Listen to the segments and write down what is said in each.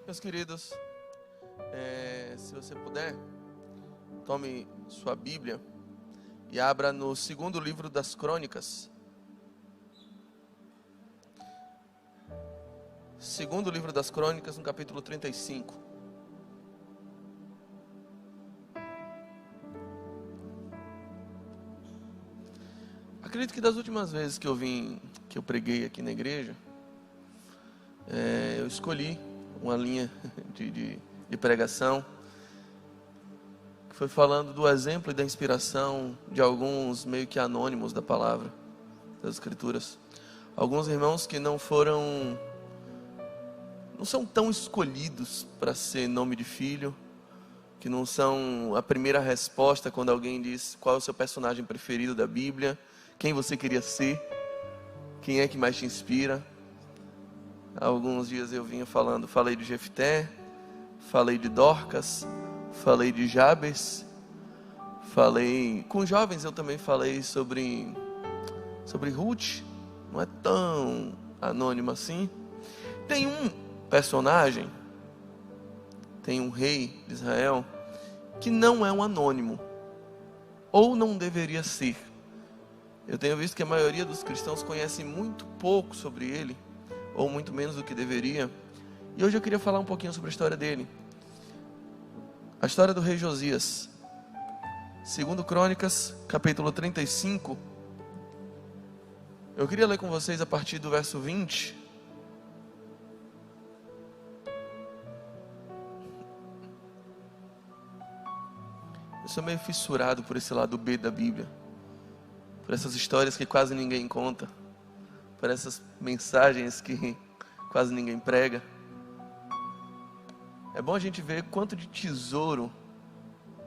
Meus queridos, se você puder, tome sua Bíblia e abra no segundo livro das Crônicas. Segundo livro das Crônicas, no capítulo 35. Acredito que das últimas vezes que eu preguei aqui na igreja, eu escolhi uma linha de pregação que foi falando do exemplo e da inspiração de alguns meio que anônimos da palavra, das escrituras. Alguns irmãos que não são tão escolhidos para ser nome de filho, que não são a primeira resposta quando alguém diz qual é o seu personagem preferido da Bíblia, quem você queria ser, quem é que mais te inspira. Há alguns dias eu falei de Jefté, falei de Dorcas, falei de Jabes, com jovens eu também falei sobre Ruth, não é tão anônimo assim. Tem um personagem, tem um rei de Israel, que não é um anônimo, ou não deveria ser. Eu tenho visto que a maioria dos cristãos conhece muito pouco sobre ele, ou muito menos do que deveria. E hoje eu queria falar um pouquinho sobre a história dele. A história do rei Josias. Segundo Crônicas, capítulo 35. Eu queria ler com vocês a partir do verso 20. Eu sou meio fissurado por esse lado B da Bíblia, por essas histórias que quase ninguém conta, por essas mensagens que quase ninguém prega. É bom a gente ver quanto de tesouro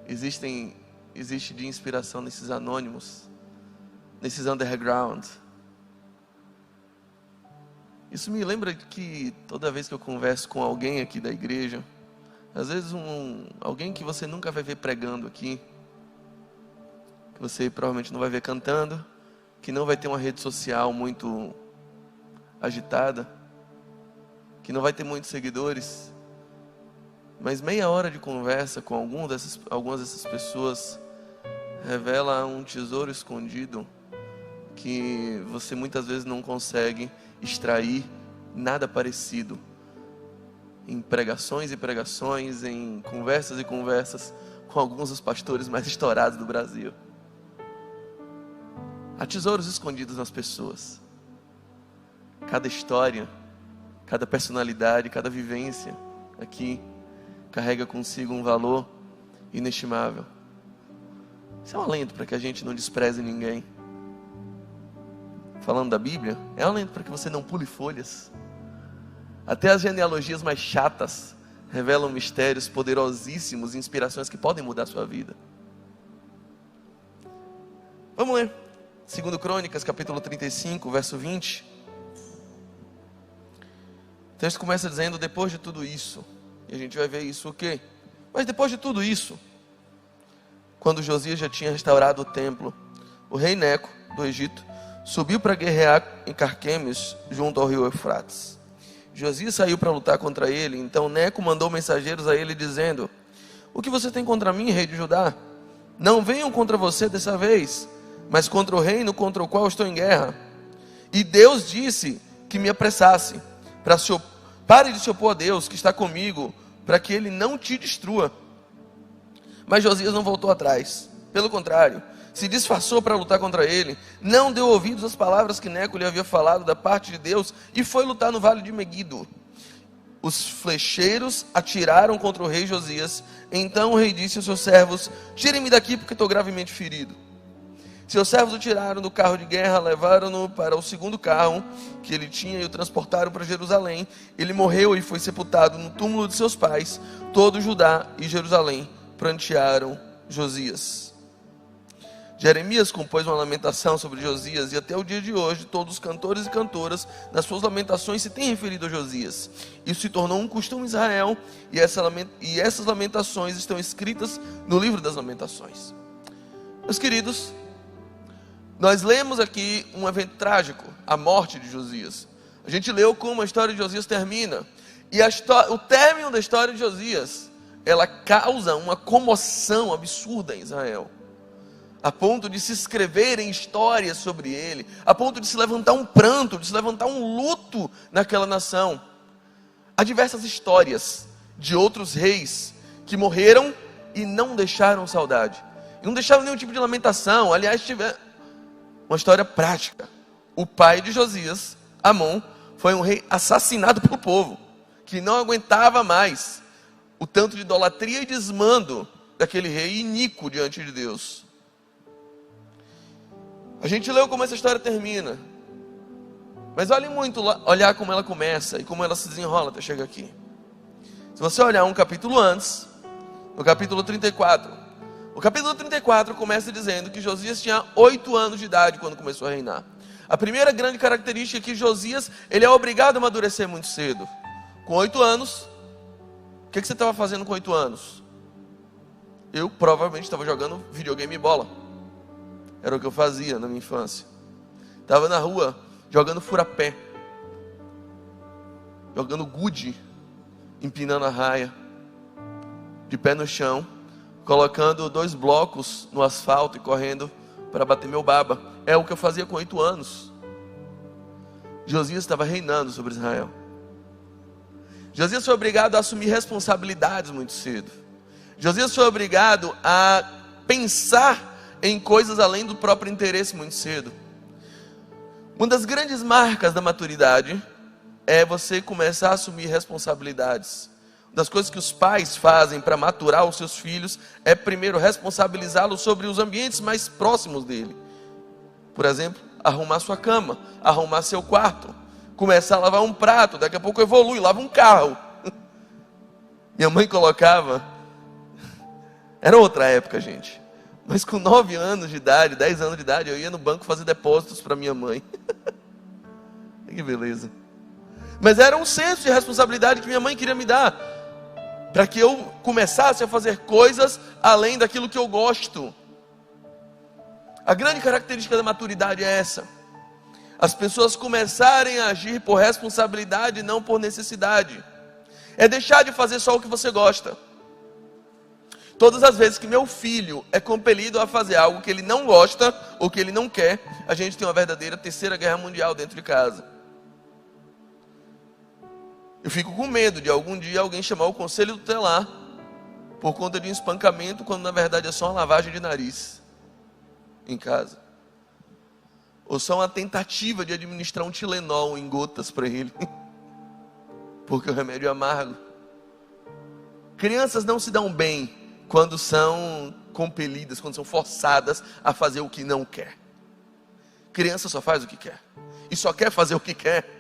existe de inspiração nesses anônimos, nesses underground. Isso me lembra que toda vez que eu converso com alguém aqui da igreja, às vezes alguém que você nunca vai ver pregando aqui, que você provavelmente não vai ver cantando, que não vai ter uma rede social muito agitada, que não vai ter muitos seguidores, mas meia hora de conversa com algumas dessas pessoas revela um tesouro escondido que você muitas vezes não consegue extrair nada parecido em pregações e pregações, em conversas e conversas com alguns dos pastores mais estourados do Brasil. Há tesouros escondidos nas pessoas. Cada história, cada personalidade, cada vivência aqui carrega consigo um valor inestimável. Isso é um alento para que a gente não despreze ninguém. Falando da Bíblia, é um alento para que você não pule folhas. Até as genealogias mais chatas revelam mistérios poderosíssimos e inspirações que podem mudar a sua vida. Vamos ler. Segundo Crônicas, capítulo 35, verso 20. O texto começa dizendo: depois de tudo isso. E a gente vai ver isso o quê? Mas depois de tudo isso, quando Josias já tinha restaurado o templo, o rei Neco, do Egito, subiu para guerrear em Carquemes, junto ao rio Eufrates. Josias saiu para lutar contra ele. Então Neco mandou mensageiros a ele dizendo: o que você tem contra mim, rei de Judá? Não venham contra você dessa vez, mas contra o reino contra o qual estou em guerra. E Deus disse que me apressasse. Pare de se opor a Deus, que está comigo, para que ele não te destrua. Mas Josias não voltou atrás. Pelo contrário, se disfarçou para lutar contra ele, não deu ouvidos às palavras que Neco lhe havia falado da parte de Deus, e foi lutar no vale de Meguido. Os flecheiros atiraram contra o rei Josias. Então o rei disse aos seus servos: tirem-me daqui, porque estou gravemente ferido. Seus servos o tiraram do carro de guerra, levaram-no para o segundo carro que ele tinha e o transportaram para Jerusalém. Ele morreu e foi sepultado no túmulo de seus pais. Todo Judá e Jerusalém prantearam Josias. Jeremias compôs uma lamentação sobre Josias, e até o dia de hoje todos os cantores e cantoras nas suas lamentações se têm referido a Josias. Isso se tornou um costume em Israel, e essas lamentações estão escritas no livro das lamentações. Meus queridos, nós lemos aqui um evento trágico, a morte de Josias. A gente leu como a história de Josias termina. E o término da história de Josias, ela causa uma comoção absurda em Israel, a ponto de se escreverem histórias sobre ele, a ponto de se levantar um pranto, de se levantar um luto naquela nação. Há diversas histórias de outros reis que morreram e não deixaram saudade, e não deixaram nenhum tipo de lamentação. Aliás, tiver uma história prática. O pai de Josias, Amon, foi um rei assassinado pelo povo, que não aguentava mais o tanto de idolatria e desmando daquele rei iníquo diante de Deus. A gente leu como essa história termina, mas vale muito olhar como ela começa e como ela se desenrola até chegar aqui. Se você olhar um capítulo antes, no capítulo 34, o capítulo 34 começa dizendo que Josias tinha 8 anos de idade quando começou a reinar. A primeira grande característica é que Josias, ele é obrigado a amadurecer muito cedo. Com 8 anos, o que você estava fazendo com 8 anos? Eu provavelmente estava jogando videogame e bola. Era o que eu fazia na minha infância. Estava na rua, jogando furapé, jogando gude, empinando a raia, de pé no chão, colocando 2 blocos no asfalto e correndo para bater meu baba. É o que eu fazia com 8 anos. Josias estava reinando sobre Israel. Josias foi obrigado a assumir responsabilidades muito cedo. Josias foi obrigado a pensar em coisas além do próprio interesse muito cedo. Uma das grandes marcas da maturidade é você começar a assumir responsabilidades. Uma das coisas que os pais fazem para maturar os seus filhos é primeiro responsabilizá-los sobre os ambientes mais próximos dele. Por exemplo, arrumar sua cama, arrumar seu quarto, começar a lavar um prato, daqui a pouco evolui, lava um carro. Minha mãe colocava, era outra época, gente, mas com 9 anos de idade, 10 anos de idade, eu ia no banco fazer depósitos para minha mãe. Que beleza. Mas era um senso de responsabilidade que minha mãe queria me dar, para que eu começasse a fazer coisas além daquilo que eu gosto. A grande característica da maturidade é essa: as pessoas começarem a agir por responsabilidade e não por necessidade. É deixar de fazer só o que você gosta. Todas as vezes que meu filho é compelido a fazer algo que ele não gosta ou que ele não quer, a gente tem uma verdadeira terceira guerra mundial dentro de casa. Eu fico com medo de algum dia alguém chamar o conselho tutelar por conta de um espancamento, quando na verdade é só uma lavagem de nariz em casa. Ou só uma tentativa de administrar um Tilenol em gotas para ele, porque o remédio é amargo. Crianças não se dão bem quando são compelidas, quando são forçadas a fazer o que não quer. Criança só faz o que quer, e só quer fazer o que quer.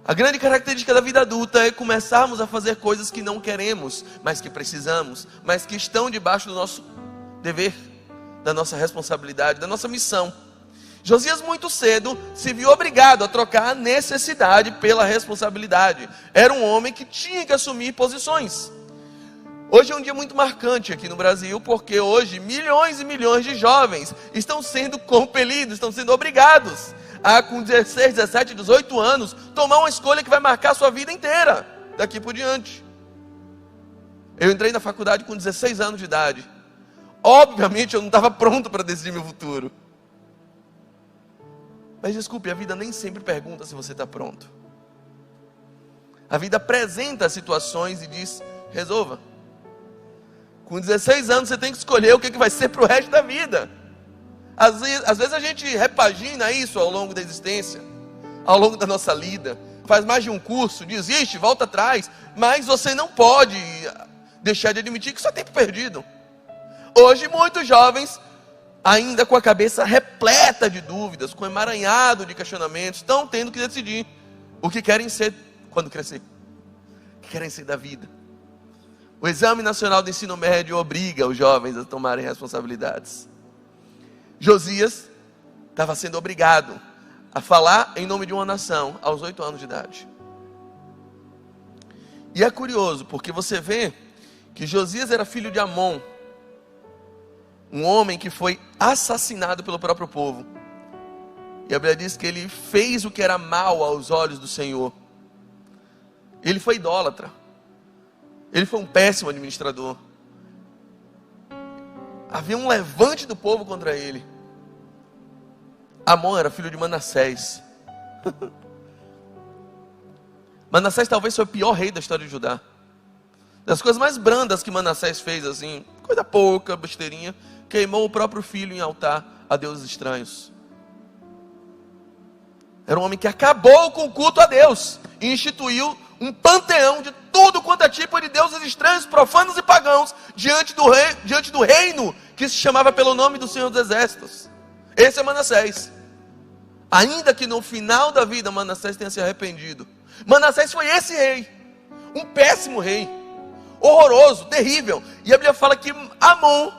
A grande característica da vida adulta é começarmos a fazer coisas que não queremos, mas que precisamos, mas que estão debaixo do nosso dever, da nossa responsabilidade, da nossa missão. Josias muito cedo se viu obrigado a trocar a necessidade pela responsabilidade. Era um homem que tinha que assumir posições. Hoje é um dia muito marcante aqui no Brasil, porque hoje milhões e milhões de jovens estão sendo compelidos, estão sendo obrigados a, com 16, 17, 18 anos, tomar uma escolha que vai marcar a sua vida inteira, daqui por diante. Eu entrei na faculdade com 16 anos de idade. Obviamente eu não estava pronto para decidir meu futuro. Mas desculpe, a vida nem sempre pergunta se você está pronto. A vida apresenta situações e diz: resolva. Com 16 anos você tem que escolher o que vai ser para o resto da vida. Às vezes a gente repagina isso ao longo da existência, ao longo da nossa lida. Faz mais de um curso, desiste, volta atrás. Mas você não pode deixar de admitir que isso é tempo perdido. Hoje muitos jovens, ainda com a cabeça repleta de dúvidas, com emaranhado de questionamentos, estão tendo que decidir o que querem ser quando crescer, o que querem ser da vida. O Exame Nacional do Ensino Médio obriga os jovens a tomarem responsabilidades. Josias estava sendo obrigado a falar em nome de uma nação aos 8 anos de idade. E é curioso, porque você vê que Josias era filho de Amon, um homem que foi assassinado pelo próprio povo. E a Bíblia diz que ele fez o que era mal aos olhos do Senhor. Ele foi idólatra. Ele foi um péssimo administrador. Havia um levante do povo contra ele. Amon era filho de Manassés. Manassés talvez foi o pior rei da história de Judá. Das coisas mais brandas que Manassés fez, assim, coisa pouca, besteirinha, queimou o próprio filho em altar a deuses estranhos. Era um homem que acabou com o culto a Deus e instituiu um panteão de tudo quanto é tipo de deuses estranhos, profanos e pagãos diante do reino que se chamava pelo nome do Senhor dos Exércitos. Esse é Manassés. Ainda que no final da vida Manassés tenha se arrependido. Manassés foi esse rei, um péssimo rei, horroroso, terrível. E a Bíblia fala que Amon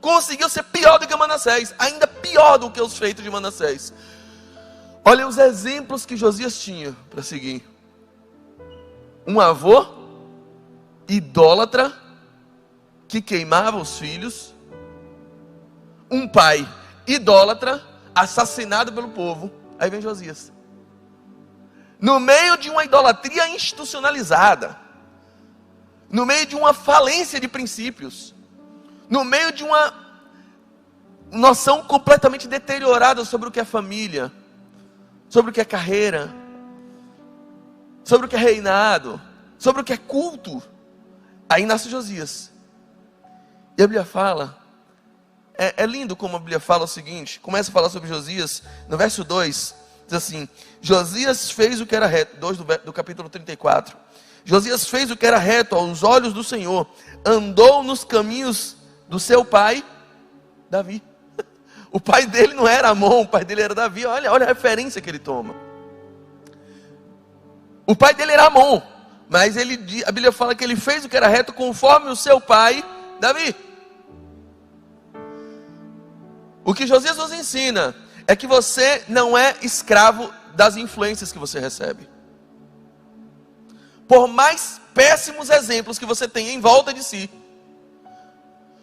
conseguiu ser pior do que Manassés, ainda pior do que os feitos de Manassés. Olha os exemplos que Josias tinha para seguir. Um avô idólatra que queimava os filhos. Um pai idólatra assassinado pelo povo. Aí vem Josias. No meio de uma idolatria institucionalizada, no meio de uma falência de princípios, no meio de uma noção completamente deteriorada sobre o que é família, sobre o que é carreira, sobre o que é reinado, sobre o que é culto. Aí nasce Josias. E a Bíblia fala, é lindo como a Bíblia fala o seguinte, começa a falar sobre Josias, no verso 2, diz assim: Josias fez o que era reto, 2 do capítulo 34. Josias fez o que era reto aos olhos do Senhor, andou nos caminhos do seu pai, Davi. O pai dele não era Amon, o pai dele era Davi. Olha a referência que ele toma. O pai dele era Amon, mas a Bíblia fala que ele fez o que era reto conforme o seu pai, Davi. O que Josias nos ensina é que você não é escravo das influências que você recebe. Por mais péssimos exemplos que você tenha em volta de si,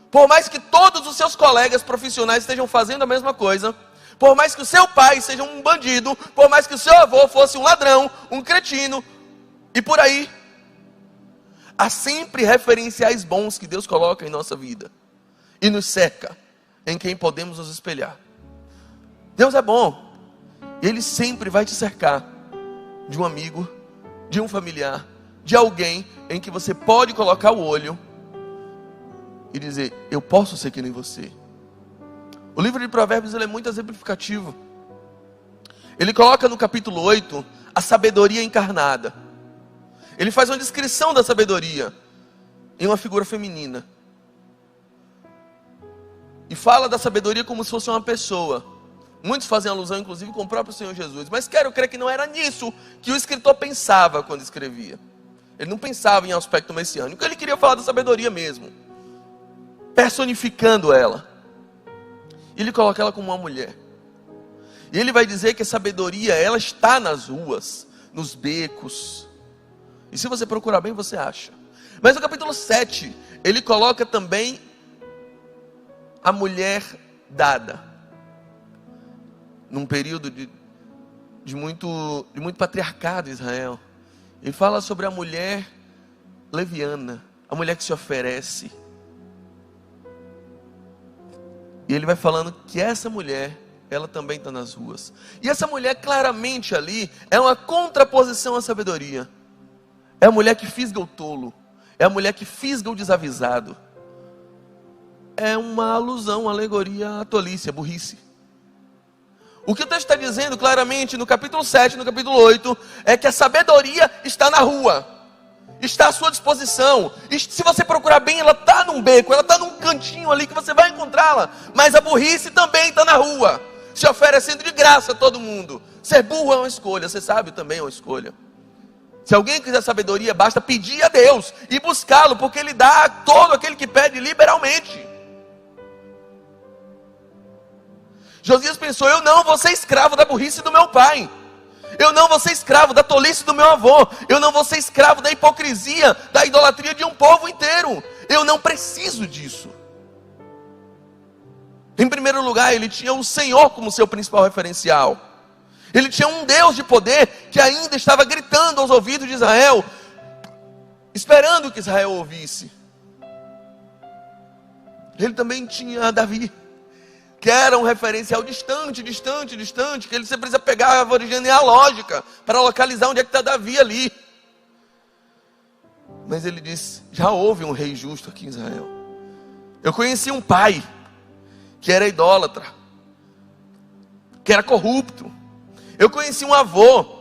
por mais que todos os seus colegas profissionais estejam fazendo a mesma coisa, por mais que o seu pai seja um bandido, por mais que o seu avô fosse um ladrão, um cretino, e por aí, há sempre referenciais bons que Deus coloca em nossa vida, e nos cerca, em quem podemos nos espelhar. Deus é bom, e Ele sempre vai te cercar de um amigo, de um familiar, de alguém em que você pode colocar o olho e dizer: eu posso ser que nem você. O livro de Provérbios ele é muito exemplificativo. Ele coloca no capítulo 8 a sabedoria encarnada. Ele faz uma descrição da sabedoria em uma figura feminina. E fala da sabedoria como se fosse uma pessoa. Muitos fazem alusão inclusive com o próprio Senhor Jesus. Mas quero crer que não era nisso que o escritor pensava quando escrevia. Ele não pensava em aspecto messiânico. Ele queria falar da sabedoria mesmo, personificando ela. Ele coloca ela como uma mulher. E ele vai dizer que a sabedoria, ela está nas ruas, nos becos. E se você procurar bem, você acha. Mas no capítulo 7, ele coloca também a mulher dada. Num período de muito patriarcado em Israel. Ele fala sobre a mulher leviana, a mulher que se oferece. E ele vai falando que essa mulher, ela também está nas ruas. E essa mulher claramente ali é uma contraposição à sabedoria. É a mulher que fisga o tolo. É a mulher que fisga o desavisado. É uma alusão, uma alegoria à tolice, à burrice. O que o texto está dizendo claramente no capítulo 7, no capítulo 8, é que a sabedoria está na rua. Está à sua disposição. E se você procurar bem, ela está num beco, ela está num cantinho ali que você vai encontrá-la. Mas a burrice também está na rua, se oferecendo de graça a todo mundo. Ser burro é uma escolha, ser sábio também é uma escolha. Se alguém quiser sabedoria, basta pedir a Deus e buscá-lo, porque Ele dá a todo aquele que pede liberalmente. Josias pensou: eu não vou ser escravo da burrice do meu pai. Eu não vou ser escravo da tolice do meu avô. Eu não vou ser escravo da hipocrisia, da idolatria de um povo inteiro. Eu não preciso disso. Em primeiro lugar, ele tinha o Senhor como seu principal referencial. Ele tinha um Deus de poder que ainda estava gritando aos ouvidos de Israel: esperando que Israel ouvisse. Ele também tinha Davi, que era um referencial distante, que ele sempre precisa pegar a árvore genealógica para localizar onde é que está Davi ali. Mas ele disse, já houve um rei justo aqui em Israel. Eu conheci um pai que era idólatra, que era corrupto. Eu conheci um avô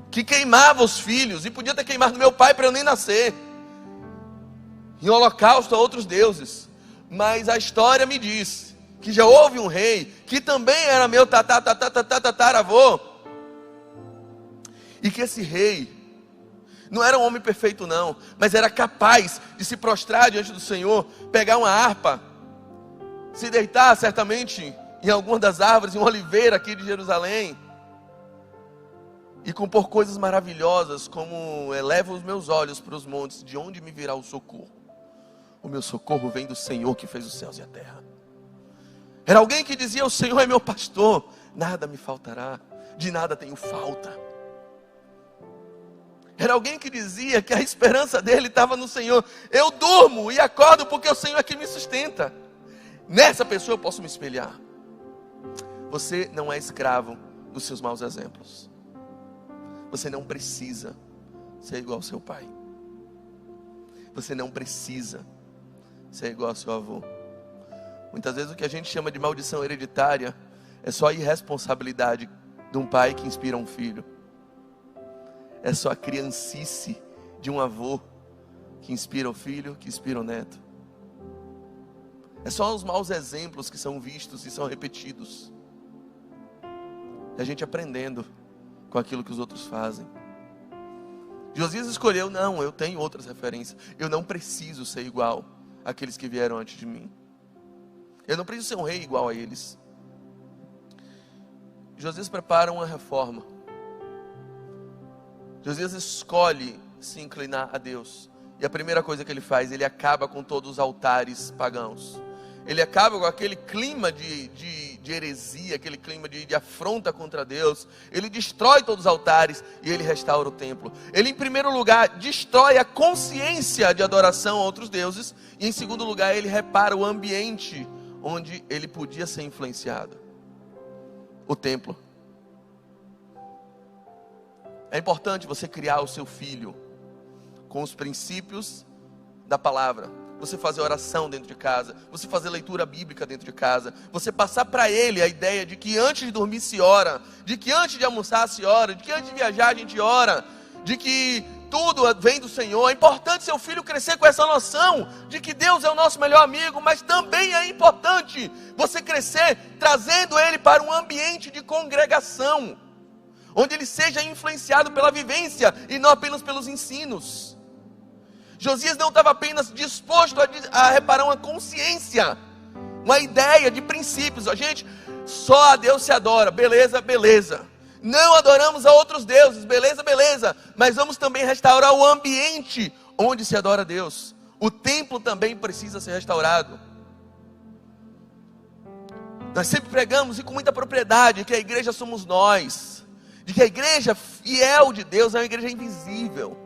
que queimava os filhos, e podia ter queimado meu pai para eu nem nascer, em holocausto a outros deuses. Mas a história me diz que já houve um rei, que também era meu tataravô, e que esse rei não era um homem perfeito não, mas era capaz de se prostrar diante do Senhor, pegar uma harpa, se deitar certamente em alguma das árvores, em uma oliveira aqui de Jerusalém, e compor coisas maravilhosas, como eleva os meus olhos para os montes, de onde me virá o socorro? O meu socorro vem do Senhor que fez os céus e a terra. Era alguém que dizia, o Senhor é meu pastor, nada me faltará, de nada tenho falta. Era alguém que dizia que a esperança dele estava no Senhor. Eu durmo e acordo porque o Senhor é que me sustenta. Nessa pessoa eu posso me espelhar. Você não é escravo dos seus maus exemplos. Você não precisa ser igual ao seu pai. Você não precisa ser igual ao seu avô. Muitas vezes o que a gente chama de maldição hereditária é só a irresponsabilidade de um pai que inspira um filho. É só a criancice de um avô que inspira o filho, que inspira o neto. É só os maus exemplos que são vistos e são repetidos. É a gente aprendendo com aquilo que os outros fazem. Josias escolheu, não, eu tenho outras referências. Eu não preciso ser igual àqueles que vieram antes de mim. Eu não preciso ser um rei igual a eles. Josias prepara uma reforma. Josias escolhe se inclinar a Deus. E a primeira coisa que ele faz, ele acaba com todos os altares pagãos. Ele acaba com aquele clima de heresia, aquele clima de afronta contra Deus. Ele destrói todos os altares e ele restaura o templo. Ele, em primeiro lugar, destrói a consciência de adoração a outros deuses. E, em segundo lugar, ele repara o ambiente onde ele podia ser influenciado. O templo. É importante você criar o seu filho com os princípios da palavra. Você fazer oração dentro de casa, você fazer leitura bíblica dentro de casa, você passar para ele a ideia de que antes de dormir se ora, de que antes de almoçar se ora, de que antes de viajar a gente ora, de que tudo vem do Senhor. É importante seu filho crescer com essa noção de que Deus é o nosso melhor amigo, mas também é importante você crescer trazendo ele para um ambiente de congregação, onde ele seja influenciado pela vivência e não apenas pelos ensinos. Josias não estava apenas disposto a reparar uma consciência, uma ideia de princípios. A gente, só a Deus se adora, beleza, beleza. Não adoramos a outros deuses, beleza, beleza. Mas vamos também restaurar o ambiente onde se adora a Deus. O templo também precisa ser restaurado. Nós sempre pregamos, e com muita propriedade, que a igreja somos nós. De que a igreja fiel de Deus é uma igreja invisível.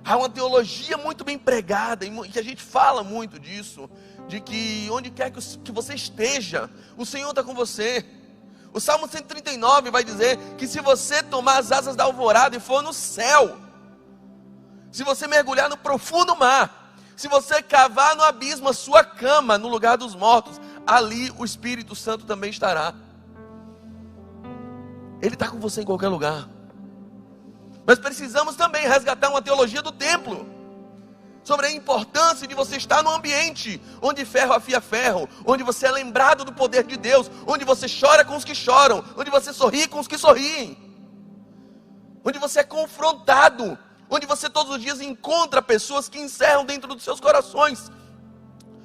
Há uma teologia muito bem pregada, e que a gente fala muito disso, de que onde quer que você esteja, o Senhor está com você. O Salmo 139 vai dizer que se você tomar as asas da alvorada e for no céu, se você mergulhar no profundo mar, se você cavar no abismo a sua cama no lugar dos mortos, ali o Espírito Santo também estará. Ele está com você em qualquer lugar. Mas precisamos também resgatar uma teologia do templo, sobre a importância de você estar num ambiente onde ferro afia ferro, onde você é lembrado do poder de Deus, onde você chora com os que choram, onde você sorri com os que sorriem, onde você é confrontado, onde você todos os dias encontra pessoas que encerram dentro dos seus corações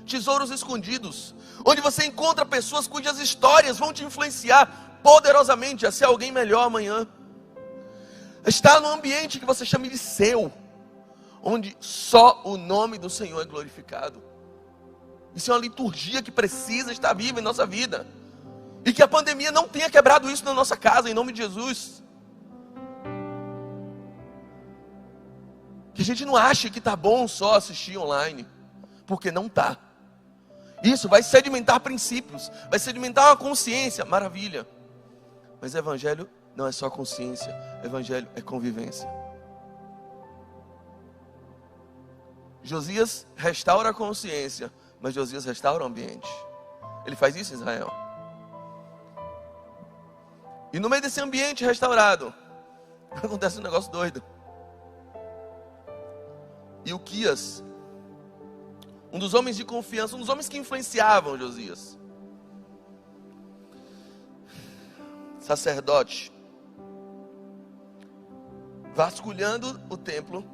tesouros escondidos, onde você encontra pessoas cujas histórias vão te influenciar poderosamente a ser alguém melhor amanhã. Está num ambiente que você chama de seu, onde só o nome do Senhor é glorificado. Isso é uma liturgia que precisa estar viva em nossa vida. E que a pandemia não tenha quebrado isso na nossa casa, em nome de Jesus. Que a gente não ache que tá bom só assistir online, porque não tá. Isso vai sedimentar princípios, vai sedimentar uma consciência, maravilha. Mas evangelho não é só consciência, evangelho é convivência. Josias restaura a consciência, mas Josias restaura o ambiente. Ele faz isso em Israel. E no meio desse ambiente restaurado, acontece um negócio doido. Ilquias, um dos homens de confiança, um dos homens que influenciavam Josias, sacerdote, vasculhando o templo,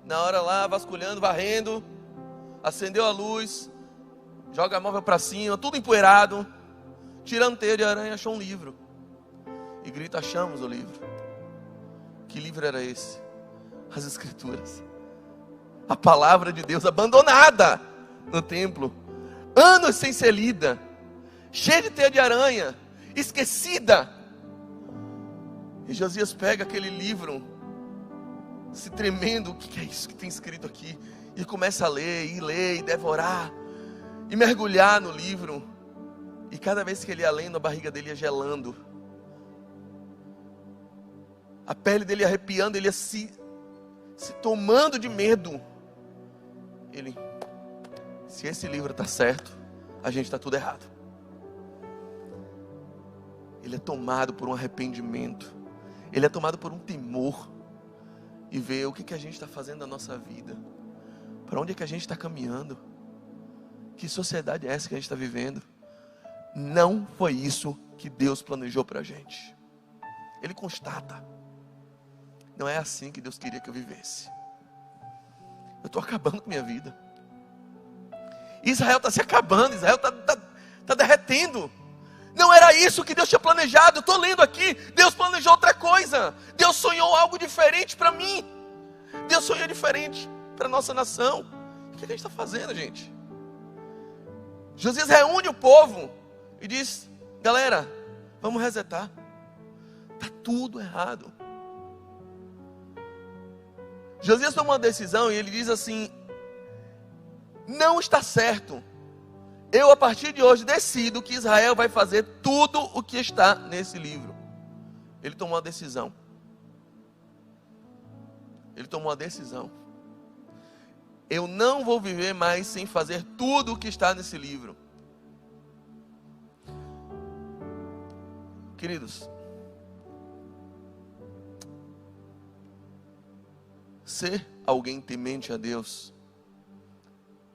na hora lá, vasculhando, varrendo, acendeu a luz, joga a móvel para cima, tudo empoeirado, tirando teia de aranha, achou um livro, e grita: achamos o livro. Que livro era esse? As Escrituras. A palavra de Deus abandonada no templo, anos sem ser lida, cheia de teia de aranha, esquecida. E Josias pega aquele livro, se tremendo: o que é isso que tem escrito aqui? E começa a ler, e devorar, e mergulhar no livro. E cada vez que ele ia lendo, a barriga dele ia gelando, a pele dele ia arrepiando, ele ia se tomando de medo. Ele: se esse livro está certo, a gente está tudo errado. Ele é tomado por um arrependimento, ele é tomado por um temor, e vê o que a gente está fazendo na nossa vida, para onde é que a gente está caminhando, que sociedade é essa que a gente está vivendo. Não foi isso que Deus planejou para a gente. Ele constata: não é assim que Deus queria que eu vivesse. Eu estou acabando com minha vida. Israel está se acabando, Israel está derretendo. Não era isso que Deus tinha planejado. Eu estou lendo aqui, Deus planejou outra coisa. Deus sonhou algo diferente para mim. Deus sonhou diferente para a nossa nação. O que a gente está fazendo, gente? Josias reúne o povo e diz: galera, vamos resetar. Está tudo errado. Josias toma uma decisão e ele diz assim: não está certo. Eu, a partir de hoje, decido que Israel vai fazer tudo o que está nesse livro. Ele tomou uma decisão. Ele tomou uma decisão. Eu não vou viver mais sem fazer tudo o que está nesse livro. Queridos, ser alguém temente a Deus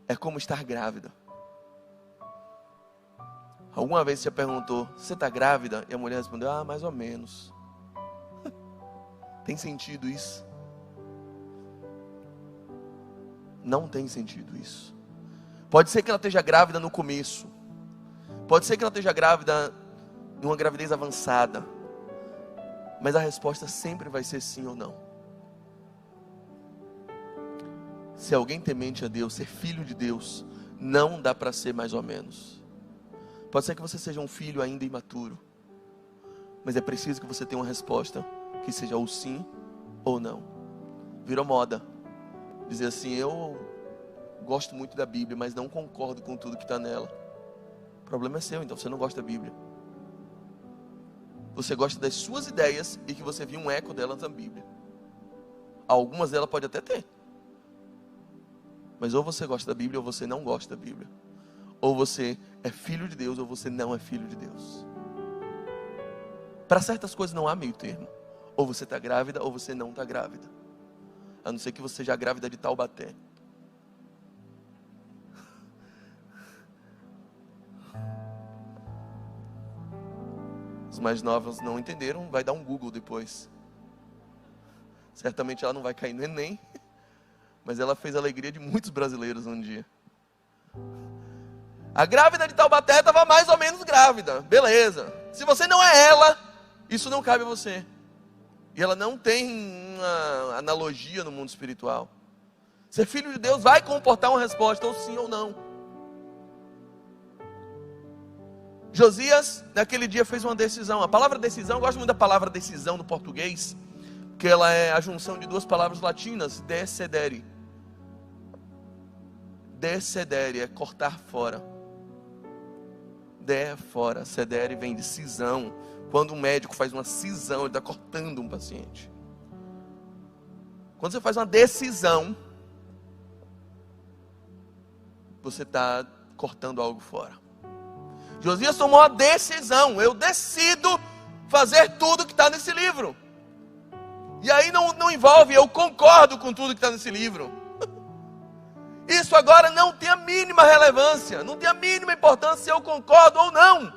é como estar grávida. Alguma vez você perguntou: você está grávida? E a mulher respondeu: ah, mais ou menos. Tem sentido isso? Não tem sentido isso. Pode ser que ela esteja grávida no começo, pode ser que ela esteja grávida em uma gravidez avançada, mas a resposta sempre vai ser sim ou não. Se alguém temente a Deus, ser filho de Deus, não dá para ser mais ou menos. Pode ser que você seja um filho ainda imaturo, mas é preciso que você tenha uma resposta que seja ou sim ou não. Virou moda dizer assim: eu gosto muito da Bíblia, mas não concordo com tudo que está nela. O problema é seu, então você não gosta da Bíblia. Você gosta das suas ideias e que você viu um eco delas na Bíblia. Algumas delas pode até ter, mas ou você gosta da Bíblia ou você não gosta da Bíblia. Ou você é filho de Deus ou você não é filho de Deus. Para certas coisas não há meio termo. Ou você está grávida ou você não está grávida. A não ser que você seja grávida de Taubaté. Os mais novos não entenderam, vai dar um Google depois. Certamente ela não vai cair no Enem, mas ela fez a alegria de muitos brasileiros um dia. A grávida de Taubaté estava mais ou menos grávida, beleza. Se você não é ela, isso não cabe a você. E ela não tem uma analogia no mundo espiritual. Ser filho de Deus vai comportar uma resposta, ou sim ou não. Josias, naquele dia, fez uma decisão. A palavra decisão, eu gosto muito da palavra decisão no português, que ela é a junção de duas palavras latinas, decedere. Decedere é cortar fora. De é fora, cedere vem de cisão. Quando um médico faz uma cisão, ele está cortando um paciente. Quando você faz uma decisão, você está cortando algo fora. Josias tomou a decisão. Eu decido fazer tudo que está nesse livro. E aí não envolve, eu concordo com tudo que está nesse livro. Isso agora não tem a mínima relevância, não tem a mínima importância se eu concordo ou não.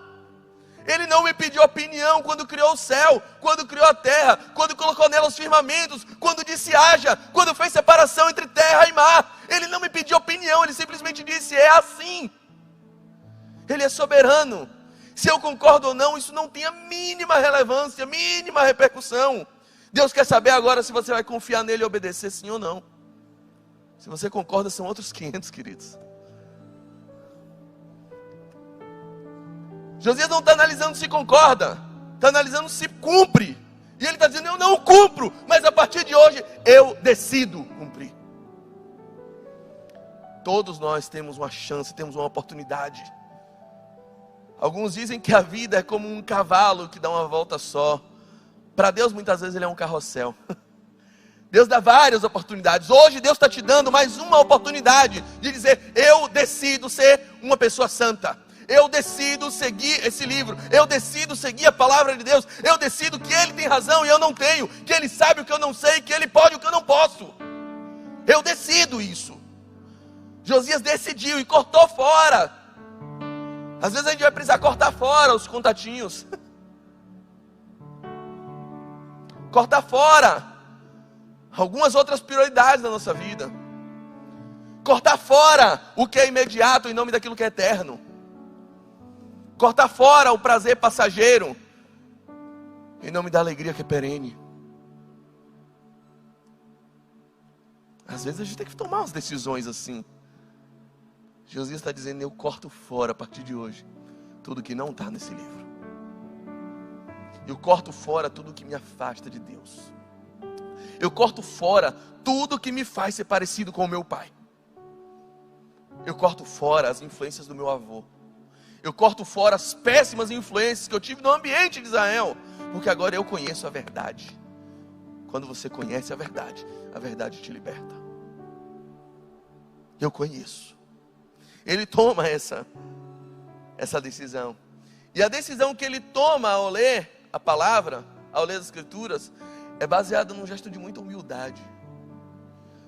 Ele não me pediu opinião quando criou o céu, quando criou a terra, quando colocou nela os firmamentos, quando disse haja, quando fez separação entre terra e mar. Ele não me pediu opinião, ele simplesmente disse, é assim. Ele é soberano. Se eu concordo ou não, isso não tem a mínima relevância, mínima repercussão. Deus quer saber agora se você vai confiar nele e obedecer sim ou não. Se você concorda, são outros 500, queridos. Josias não está analisando se concorda, está analisando se cumpre. E ele está dizendo, eu não cumpro, mas a partir de hoje, eu decido cumprir. Todos nós temos uma chance, temos uma oportunidade. Alguns dizem que a vida é como um cavalo que dá uma volta só. Para Deus, muitas vezes, ele é um carrossel. Deus dá várias oportunidades. Hoje Deus está te dando mais uma oportunidade de dizer, eu decido ser uma pessoa santa. Eu decido seguir esse livro. Eu decido seguir a palavra de Deus. Eu decido que Ele tem razão e eu não tenho. Que Ele sabe o que eu não sei, que Ele pode o que eu não posso. Eu decido isso. Josias decidiu e cortou fora. Às vezes a gente vai precisar cortar fora os contatinhos. Cortar fora algumas outras prioridades da nossa vida. Cortar fora o que é imediato em nome daquilo que é eterno. Cortar fora o prazer passageiro em nome da alegria que é perene. Às vezes a gente tem que tomar umas decisões assim. Josias está dizendo, eu corto fora a partir de hoje tudo que não está nesse livro. Eu corto fora tudo que me afasta de Deus. Eu corto fora tudo que me faz ser parecido com o meu pai. Eu corto fora as influências do meu avô. Eu corto fora as péssimas influências que eu tive no ambiente de Israel. Porque agora eu conheço a verdade. Quando você conhece a verdade te liberta. Eu conheço. Ele toma essa decisão. E a decisão que ele toma ao ler a palavra, ao ler as escrituras, é baseada num gesto de muita humildade.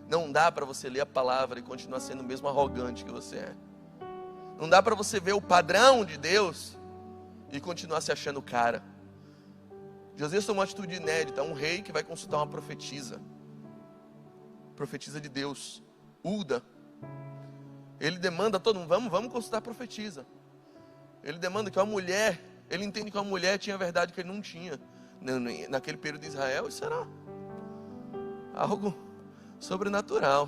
Não dá para você ler a palavra e continuar sendo o mesmo arrogante que você é. Não dá para você ver o padrão de Deus e continuar se achando cara. Josias tomou uma atitude inédita. Um rei que vai consultar uma profetisa. Profetisa de Deus. Hulda. Ele demanda a todo mundo, vamos consultar a profetisa. Ele demanda que uma mulher, ele entende que uma mulher tinha a verdade que ele não tinha. Naquele período de Israel, isso era algo sobrenatural.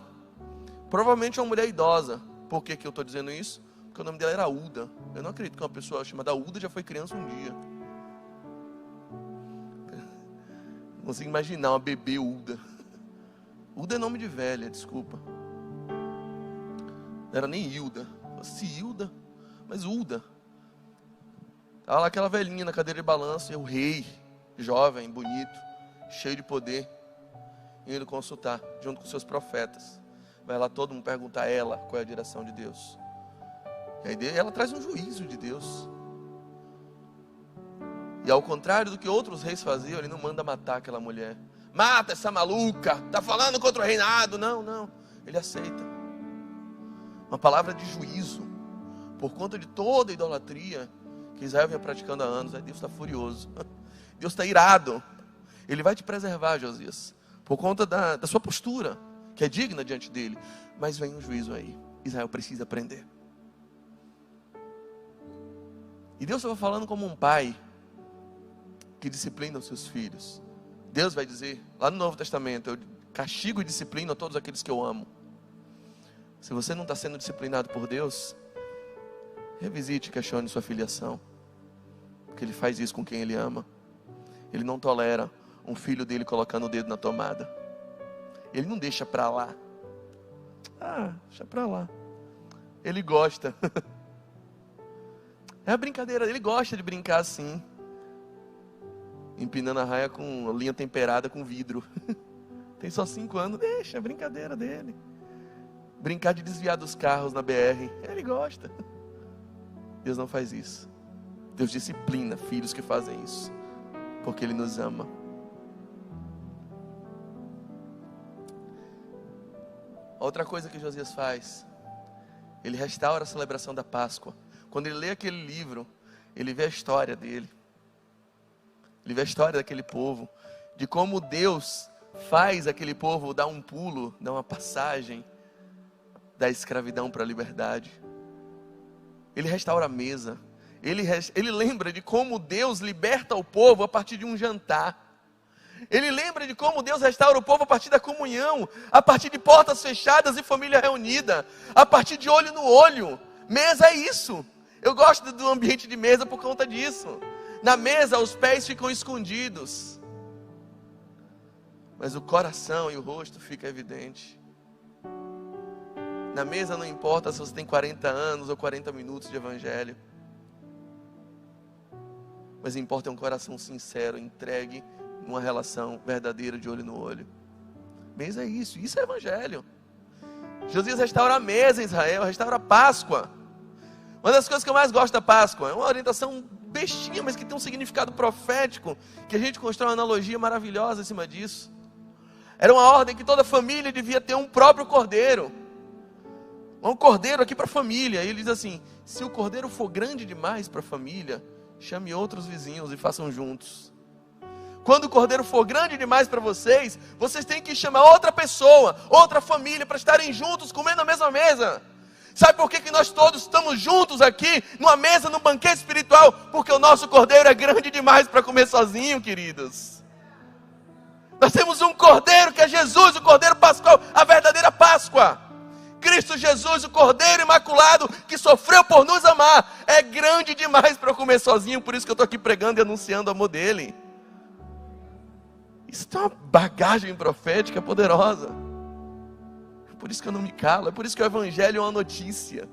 Provavelmente uma mulher idosa. Por que eu estou dizendo isso? Porque o nome dela era Hulda. Eu não acredito que uma pessoa chamada Hulda já foi criança um dia. Não consigo imaginar uma bebê Hulda. Hulda é nome de velha, desculpa. Não era nem Hilda. Se Hilda, mas Hulda. Estava lá aquela velhinha na cadeira de balanço, e o rei, jovem, bonito, cheio de poder, indo consultar, junto com seus profetas. Vai lá todo mundo perguntar a ela qual é a direção de Deus. E aí ela traz um juízo de Deus. E ao contrário do que outros reis faziam, ele não manda matar aquela mulher. Mata essa maluca, está falando contra o reinado. Não, ele aceita. Uma palavra de juízo, por conta de toda a idolatria que Israel vinha praticando há anos. Aí Deus está furioso, Deus está irado. Ele vai te preservar, Josias, por conta da sua postura, que é digna diante dele. Mas vem um juízo aí, Israel precisa aprender. E Deus estava falando como um pai que disciplina os seus filhos. Deus vai dizer, lá no Novo Testamento, eu castigo e disciplino a todos aqueles que eu amo. Se você não está sendo disciplinado por Deus, revisite e questione sua filiação. Porque Ele faz isso com quem Ele ama. Ele não tolera um filho dele colocando o dedo na tomada. Ele não deixa para lá. Deixa para lá. Ele gosta. É a brincadeira, ele gosta de brincar assim. Empinando a raia com linha temperada com vidro. Tem só 5 anos, deixa, é a brincadeira dele. Brincar de desviar dos carros na BR, ele gosta. Deus não faz isso. Deus disciplina filhos que fazem isso, porque Ele nos ama. Outra coisa que Josias faz, ele restaura a celebração da Páscoa. Quando ele lê aquele livro, ele vê a história dele. Ele vê a história daquele povo, de como Deus faz aquele povo dar um pulo, dar uma passagem da escravidão para a liberdade. Ele restaura a mesa. Ele lembra de como Deus liberta o povo a partir de um jantar. Ele lembra de como Deus restaura o povo a partir da comunhão, a partir de portas fechadas e família reunida, a partir de olho no olho. Mesa é isso. Eu gosto do ambiente de mesa por conta disso. Na mesa os pés ficam escondidos, mas o coração e o rosto fica evidente. Na mesa não importa se você tem 40 anos ou 40 minutos de evangelho, mas importa um coração sincero, entregue numa relação verdadeira de olho no olho. Mesa é isso é evangelho. Josias restaura a mesa em Israel, restaura a Páscoa. Uma das coisas que eu mais gosto da Páscoa é uma orientação bestinha, mas que tem um significado profético, que a gente constrói uma analogia maravilhosa em cima disso. Era uma ordem que toda família devia ter um próprio cordeiro. Um cordeiro aqui para a família. E ele diz assim: se o cordeiro for grande demais para a família, chame outros vizinhos e façam juntos. Quando o cordeiro for grande demais para vocês, vocês têm que chamar outra pessoa, outra família, para estarem juntos, comendo na mesma mesa. Sabe por que nós todos estamos juntos aqui, numa mesa, num banquete espiritual? Porque o nosso cordeiro é grande demais para comer sozinho, queridos. Nós temos um cordeiro que é Jesus, o cordeiro pascual, a verdadeira Páscoa. Cristo Jesus, o cordeiro imaculado, que sofreu por nos amar, é grande demais para eu comer sozinho. Por isso que eu estou aqui pregando e anunciando o amor dele. Isso é uma bagagem profética poderosa. Por isso que eu não me calo. É por isso que o evangelho é uma notícia,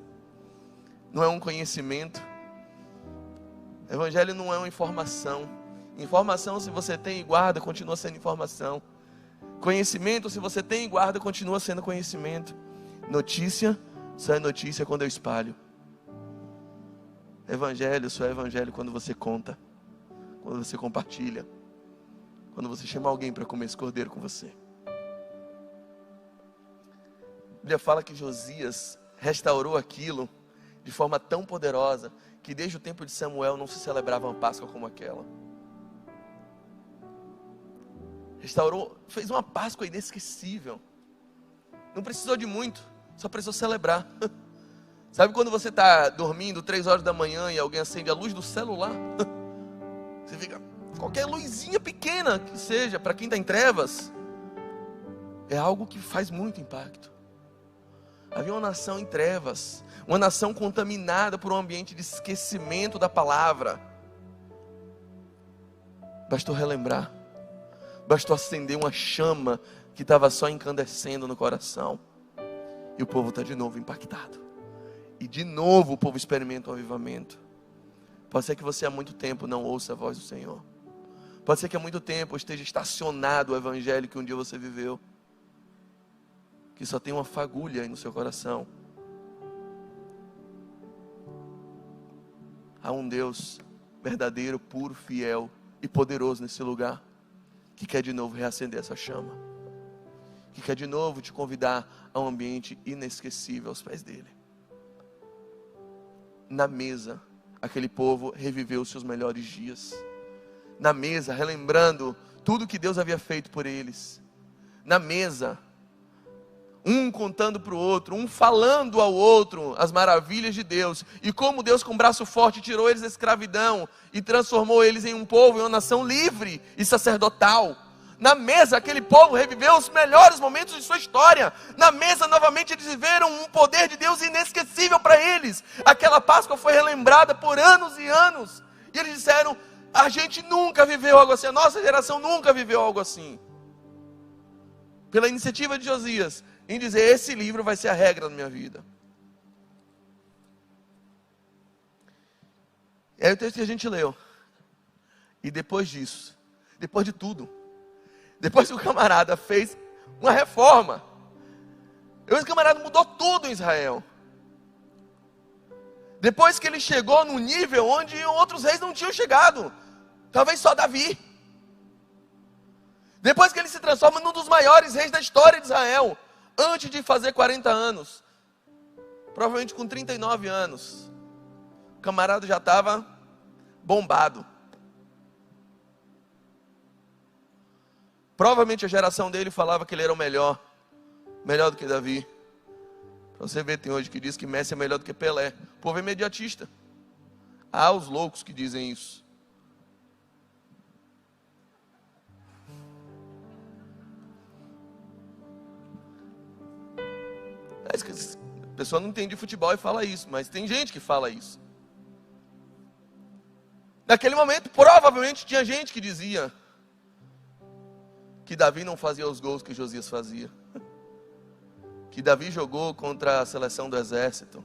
não é um conhecimento. O evangelho não é uma informação. Informação, se você tem e guarda, continua sendo informação. Conhecimento, se você tem e guarda, continua sendo conhecimento. Notícia só é notícia quando eu espalho. Evangelho só é evangelho quando você conta, quando você compartilha, quando você chama alguém para comer esse cordeiro com você. A Bíblia fala que Josias restaurou aquilo de forma tão poderosa que desde o tempo de Samuel não se celebrava uma Páscoa como aquela. Restaurou, fez uma Páscoa inesquecível. Não precisou de muito, só precisou celebrar. Sabe quando você está dormindo 3 horas da manhã e alguém acende a luz do celular? Você fica, qualquer luzinha pequena que seja, para quem está em trevas, é algo que faz muito impacto. Havia uma nação em trevas, uma nação contaminada por um ambiente de esquecimento da palavra. Bastou relembrar, bastou acender uma chama que estava só incandescendo no coração, e o povo está de novo impactado, e de novo o povo experimenta um avivamento. Pode ser que você há muito tempo não ouça a voz do Senhor, pode ser que há muito tempo esteja estacionado o evangelho que um dia você viveu, que só tem uma fagulha aí no seu coração. Há um Deus verdadeiro, puro, fiel e poderoso nesse lugar, que quer de novo reacender essa chama, que quer de novo te convidar a um ambiente inesquecível aos pés dele. Na mesa, aquele povo reviveu os seus melhores dias. Na mesa, relembrando tudo que Deus havia feito por eles. Na mesa, um contando para o outro, um falando ao outro as maravilhas de Deus, e como Deus com braço forte tirou eles da escravidão e transformou eles em um povo, em uma nação livre e sacerdotal. Na mesa, aquele povo reviveu os melhores momentos de sua história. Na mesa, novamente, eles viveram um poder de Deus inesquecível para eles. Aquela Páscoa foi relembrada por anos e anos, e eles disseram, A gente nunca viveu algo assim, a nossa geração nunca viveu algo assim. Pela iniciativa de Josias, em dizer, esse livro vai ser a regra da minha vida. É o texto que a gente leu. E depois disso, depois de tudo, depois que o camarada fez uma reforma, esse camarada mudou tudo em Israel. Depois que ele chegou num nível onde outros reis não tinham chegado, talvez só Davi. Depois que ele se transforma num dos maiores reis da história de Israel, antes de fazer 40 anos, provavelmente com 39 anos, o camarada já estava bombado. Provavelmente a geração dele falava que ele era o melhor do que Davi. Pra você ver, tem hoje que diz que Messi é melhor do que Pelé. O povo é imediatista. Há os loucos que dizem isso. A pessoa não entende futebol e fala isso, mas tem gente que fala isso. Naquele momento, provavelmente tinha gente que dizia que Davi não fazia os gols que Josias fazia. Que Davi jogou contra a seleção do exército.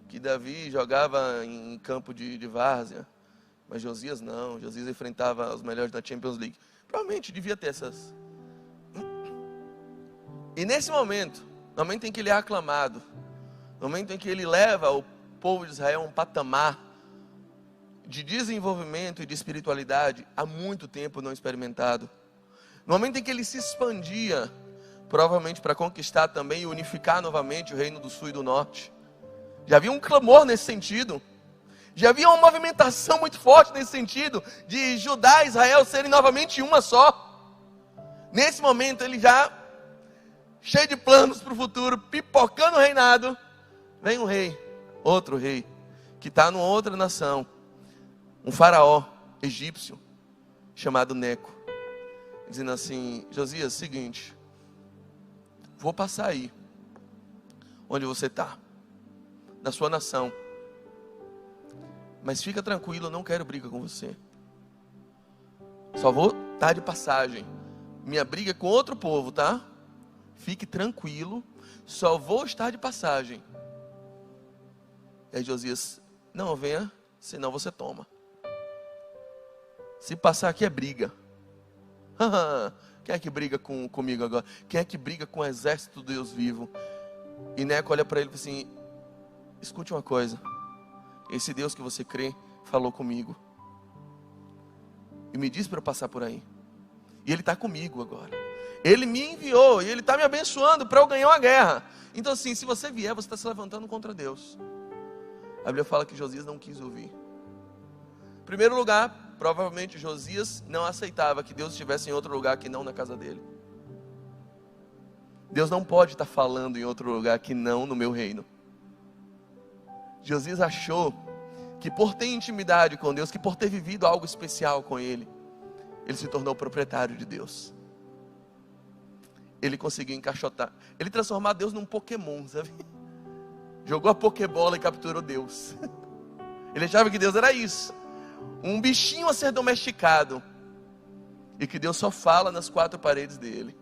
Que Davi jogava em campo de várzea. Mas Josias não. Josias enfrentava os melhores da Champions League. Provavelmente devia ter essas. E nesse momento, no momento em que ele é aclamado, no momento em que ele leva o povo de Israel a um patamar de desenvolvimento e de espiritualidade há muito tempo não experimentado, no momento em que ele se expandia, provavelmente para conquistar também e unificar novamente o reino do sul e do norte, já havia um clamor nesse sentido, já havia uma movimentação muito forte nesse sentido, de Judá e Israel serem novamente uma só. Nesse momento ele já, cheio de planos para o futuro, pipocando o reinado, vem um rei, outro rei, que está numa outra nação, um faraó egípcio, chamado Neco, dizendo assim: Josias, seguinte, vou passar aí, onde você está, na sua nação, mas fica tranquilo, eu não quero briga com você, só vou estar de passagem, minha briga é com outro povo, tá? Fique tranquilo, só vou estar de passagem. E aí Josias, não, venha, senão você toma. Se passar aqui é briga. Quem é que briga comigo agora? Quem é que briga com o exército do Deus vivo? E Neco olha para ele e fala assim: escute uma coisa, esse Deus que você crê falou comigo e me disse para eu passar por aí, e Ele está comigo agora, Ele me enviou e Ele está me abençoando para eu ganhar uma guerra. Então assim, se você vier, você está se levantando contra Deus. A Bíblia fala que Josias não quis ouvir. Em primeiro lugar, provavelmente Josias não aceitava que Deus estivesse em outro lugar que não na casa dele. Deus não pode estar falando em outro lugar que não no meu reino. Josias achou que por ter intimidade com Deus, que por ter vivido algo especial com Ele, ele se tornou proprietário de Deus. Ele conseguiu encaixotar, ele transformar Deus num Pokémon, sabe? Jogou a Pokébola e capturou Deus. Ele achava que Deus era isso, um bichinho a ser domesticado, e que Deus só fala nas quatro paredes dele.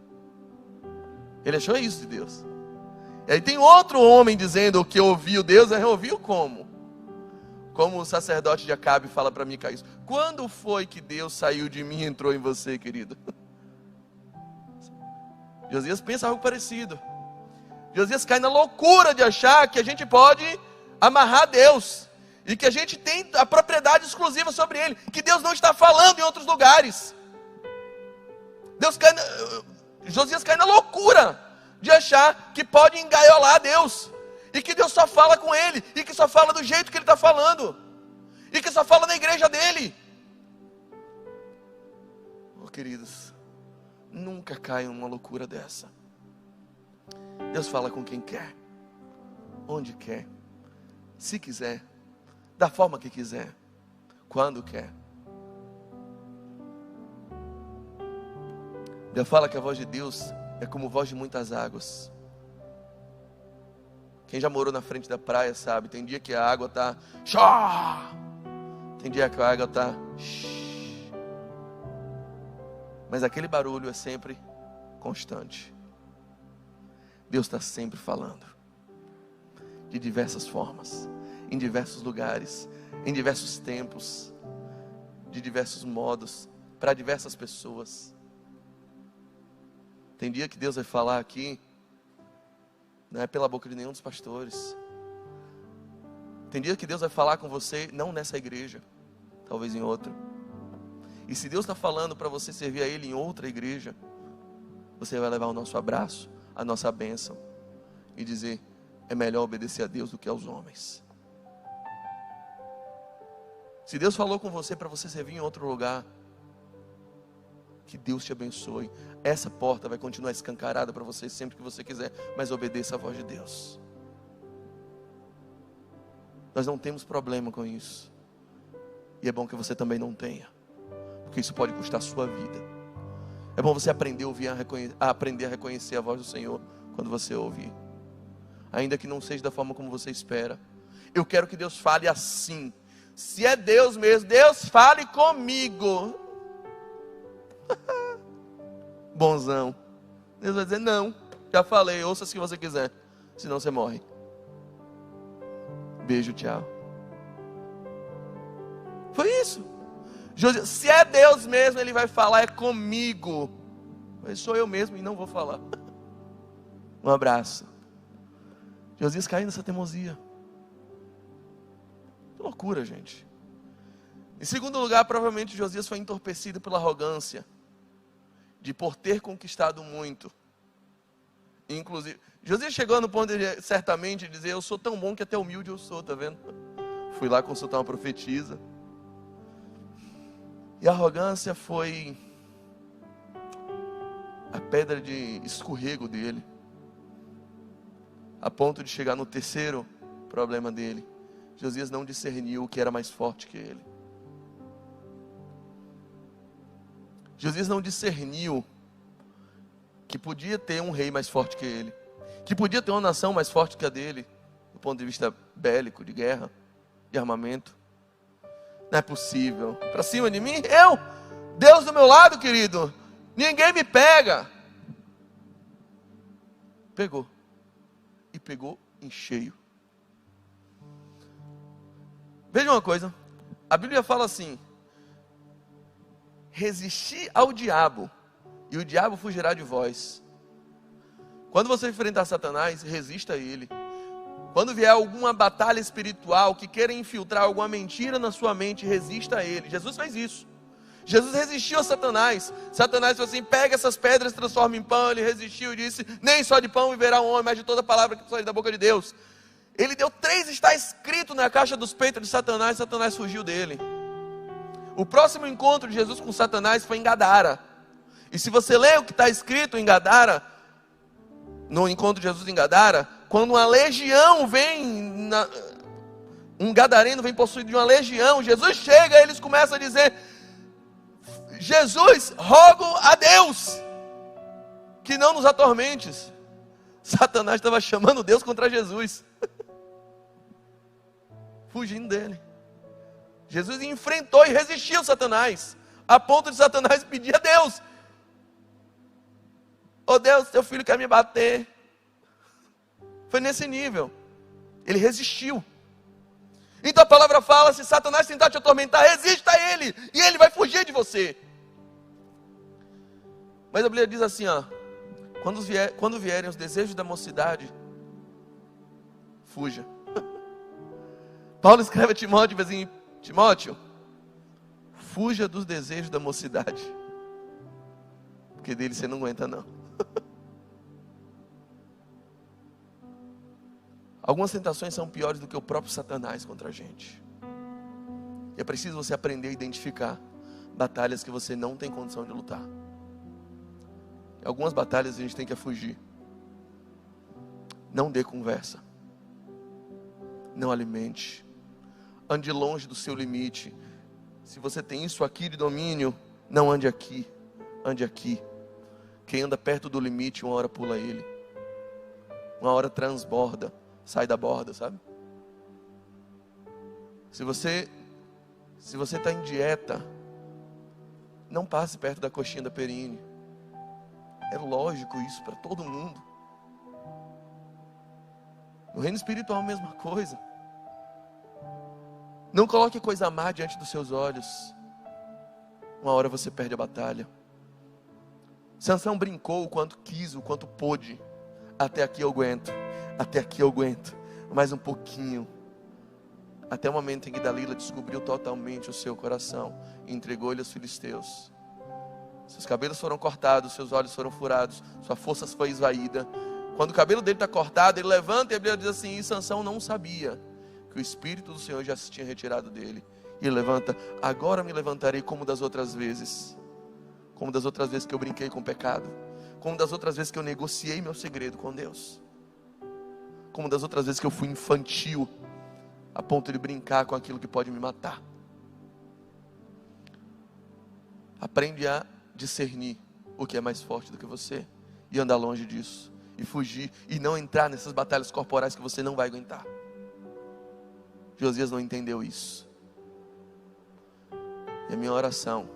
Ele achou isso de Deus. E aí tem outro homem dizendo que ouviu Deus, aí ouviu como? Como o sacerdote de Acabe fala para Mica isso: quando foi que Deus saiu de mim e entrou em você, querido? Josias pensa algo parecido. Josias cai na loucura de achar que a gente pode amarrar Deus, e que a gente tem a propriedade exclusiva sobre Ele, que Deus não está falando em outros lugares. Josias cai na loucura de achar que pode engaiolar Deus, e que Deus só fala com ele, e que só fala do jeito que ele está falando, e que só fala na igreja dele. Oh, queridos, nunca caiam numa loucura dessa. Deus fala com quem quer, onde quer, se quiser, da forma que quiser, quando quer. Deus fala que a voz de Deus é como voz de muitas águas. Quem já morou na frente da praia sabe, tem dia que a água está... Tem dia que a água está... Mas aquele barulho é sempre constante. Deus está sempre falando. De diversas formas. Em diversos lugares. Em diversos tempos. De diversos modos. Para diversas pessoas. Tem dia que Deus vai falar aqui. Não é pela boca de nenhum dos pastores. Tem dia que Deus vai falar com você, não nessa igreja, talvez em outra. E se Deus está falando para você servir a Ele em outra igreja, você vai levar o nosso abraço, a nossa bênção, e dizer, é melhor obedecer a Deus do que aos homens. Se Deus falou com você para você servir em outro lugar, que Deus te abençoe. Essa porta vai continuar escancarada para você sempre que você quiser, mas obedeça a voz de Deus. Nós não temos problema com isso. E é bom que você também não tenha. Porque isso pode custar a sua vida. É bom você aprender a ouvir, aprender a reconhecer a voz do Senhor quando você ouvir. Ainda que não seja da forma como você espera. Eu quero que Deus fale assim. Se é Deus mesmo, Deus fale comigo. Bonzão. Deus vai dizer, não, já falei, ouça se você quiser. Senão você morre. Beijo, tchau. Foi isso. Se é Deus mesmo, Ele vai falar, é comigo. Mas sou eu mesmo e não vou falar. Um abraço. Josias caiu nessa teimosia. Que loucura, gente. Em segundo lugar, provavelmente Josias foi entorpecido pela arrogância. De por ter conquistado muito. Inclusive, Josias chegou no ponto de certamente dizer, eu sou tão bom que até humilde eu sou, tá vendo? Fui lá consultar uma profetisa. E a arrogância foi a pedra de escorrego dele. A ponto de chegar no terceiro problema dele. Josias não discerniu o que era mais forte que ele. Josias não discerniu que podia ter um rei mais forte que ele. Que podia ter uma nação mais forte que a dele. Do ponto de vista bélico, de guerra, de armamento. Não é possível. Para cima de mim? Eu? Deus do meu lado, querido. Ninguém me pega. Pegou. E pegou em cheio. Veja uma coisa. A Bíblia fala assim. Resisti ao diabo. E o diabo fugirá de vós. Quando você enfrentar Satanás, resista a ele. Quando vier alguma batalha espiritual que queira infiltrar alguma mentira na sua mente, resista a ele. Jesus fez isso. Jesus resistiu a Satanás. Satanás falou assim, pega essas pedras e transforma em pão. Ele resistiu e disse, nem só de pão viverá um homem, mas de toda palavra que sai da boca de Deus. Ele deu 3, está escrito na caixa dos peitos de Satanás. Satanás fugiu dele. O próximo encontro de Jesus com Satanás foi em Gadara. E se você lê o que está escrito em Gadara, no encontro de Jesus em Gadara, quando uma legião vem, um gadareno vem possuído de uma legião, Jesus chega e eles começam a dizer, Jesus, rogo a Deus, que não nos atormentes. Satanás estava chamando Deus contra Jesus, fugindo dele. Jesus enfrentou e resistiu a Satanás, a ponto de Satanás pedir a Deus, oh Deus, teu filho quer me bater. Foi nesse nível. Ele resistiu. Então a palavra fala, se Satanás tentar te atormentar, resista a ele, e ele vai fugir de você. Mas a Bíblia diz assim, ó, quando vierem os desejos da mocidade, fuja. Paulo escreve a Timóteo, assim, Timóteo, fuja dos desejos da mocidade, porque dele você não aguenta não. Algumas tentações são piores do que o próprio Satanás contra a gente. E é preciso você aprender a identificar batalhas que você não tem condição de lutar. E algumas batalhas a gente tem que fugir. Não dê conversa. Não alimente. Ande longe do seu limite. Se você tem isso aqui de domínio, não ande aqui. Ande aqui. Quem anda perto do limite, uma hora pula ele. Uma hora transborda. Sai da borda, sabe? Se você Se você está em dieta, não passe perto da coxinha da Perine. É lógico isso para todo mundo. No reino espiritual, a mesma coisa. Não coloque coisa má diante dos seus olhos. Uma hora você perde a batalha. Sansão brincou o quanto quis, o quanto pôde. Até aqui eu aguento. Até aqui eu aguento. Mais um pouquinho. Até o momento em que Dalila descobriu totalmente o seu coração e entregou-lhe aos filisteus. Seus cabelos foram cortados, seus olhos foram furados, sua força foi esvaída. Quando o cabelo dele está cortado, ele levanta e a Bíblia diz assim: e Sansão não sabia que o Espírito do Senhor já se tinha retirado dele. E ele levanta: agora me levantarei como das outras vezes. Como das outras vezes que eu brinquei com o pecado. Como das outras vezes que eu negociei meu segredo com Deus. Como das outras vezes que eu fui infantil a ponto de brincar com aquilo que pode me matar. Aprende a discernir o que é mais forte do que você e andar longe disso, e fugir, e não entrar nessas batalhas corporais que você não vai aguentar. Josias não entendeu isso. E a minha oração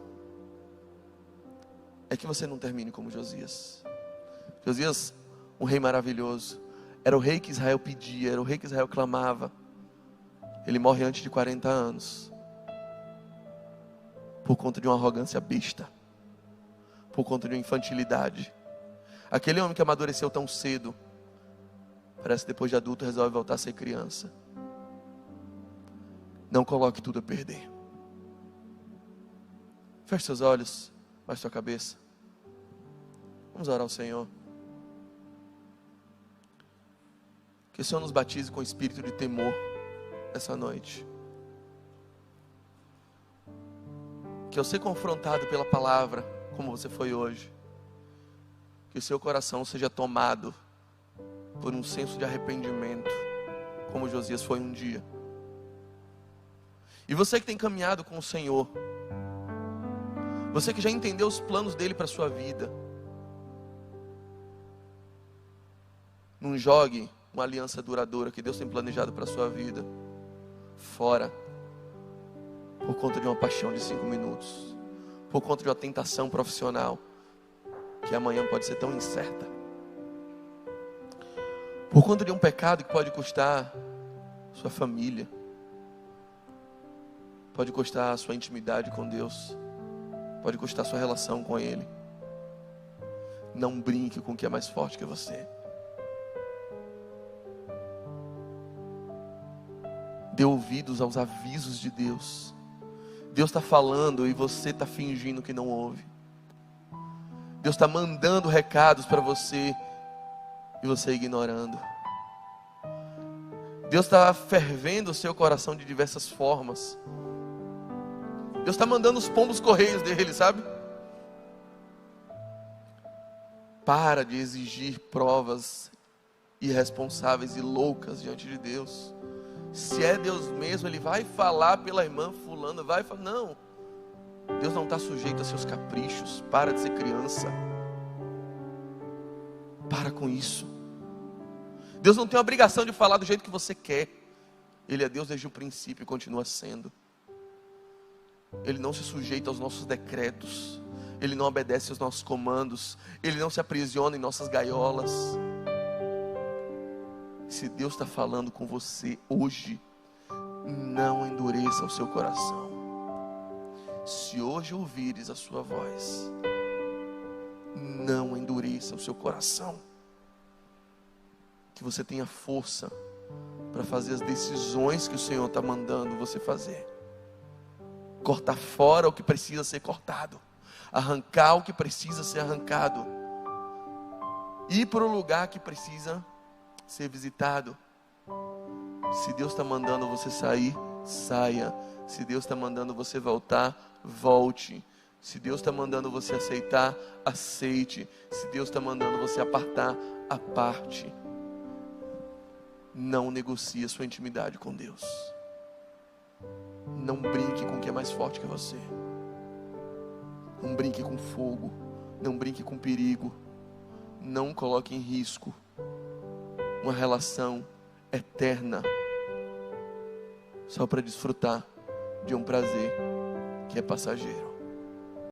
é que você não termine como Josias. Josias, um rei maravilhoso, era o rei que Israel pedia, era o rei que Israel clamava. Ele morre antes de 40 anos. Por conta de uma arrogância besta. Por conta de uma infantilidade. Aquele homem que amadureceu tão cedo, parece que depois de adulto resolve voltar a ser criança. Não coloque tudo a perder. Feche seus olhos, baixe sua cabeça. Vamos orar ao Senhor. Que o Senhor nos batize com o espírito de temor essa noite. Que ao ser confrontado pela palavra, como você foi hoje, que o seu coração seja tomado por um senso de arrependimento, como Josias foi um dia. E você que tem caminhado com o Senhor, você que já entendeu os planos dele para a sua vida, não jogue uma aliança duradoura que Deus tem planejado para a sua vida fora, por conta de uma paixão de 5 minutos, por conta de uma tentação profissional, que amanhã pode ser tão incerta, por conta de um pecado que pode custar sua família, pode custar a sua intimidade com Deus, pode custar a sua relação com Ele. Não brinque com o que é mais forte que você. Dê ouvidos aos avisos de Deus. Deus está falando e você está fingindo que não ouve. Deus está mandando recados para você e você ignorando. Deus está fervendo o seu coração de diversas formas. Deus está mandando os pombos correios dele, sabe? Para de exigir provas irresponsáveis e loucas diante de Deus. Se é Deus mesmo, Ele vai falar pela irmã fulana, vai falar, não. Deus não está sujeito a seus caprichos. Para de ser criança. Para com isso. Deus não tem a obrigação de falar do jeito que você quer. Ele é Deus desde o princípio e continua sendo. Ele não se sujeita aos nossos decretos. Ele não obedece aos nossos comandos. Ele não se aprisiona em nossas gaiolas. Se Deus está falando com você hoje, não endureça o seu coração. Se hoje ouvires a sua voz, não endureça o seu coração. Que você tenha força para fazer as decisões que o Senhor está mandando você fazer. Cortar fora o que precisa ser cortado. Arrancar o que precisa ser arrancado. Ir para o lugar que precisa ser visitado. Se Deus está mandando você sair, saia. Se Deus está mandando você voltar, volte. Se Deus está mandando você aceitar, aceite. Se Deus está mandando você apartar, aparte. Não negocie a sua intimidade com Deus. Não brinque com o que é mais forte que você. Não brinque com fogo. Não brinque com perigo. Não coloque em risco uma relação eterna só para desfrutar de um prazer que é passageiro.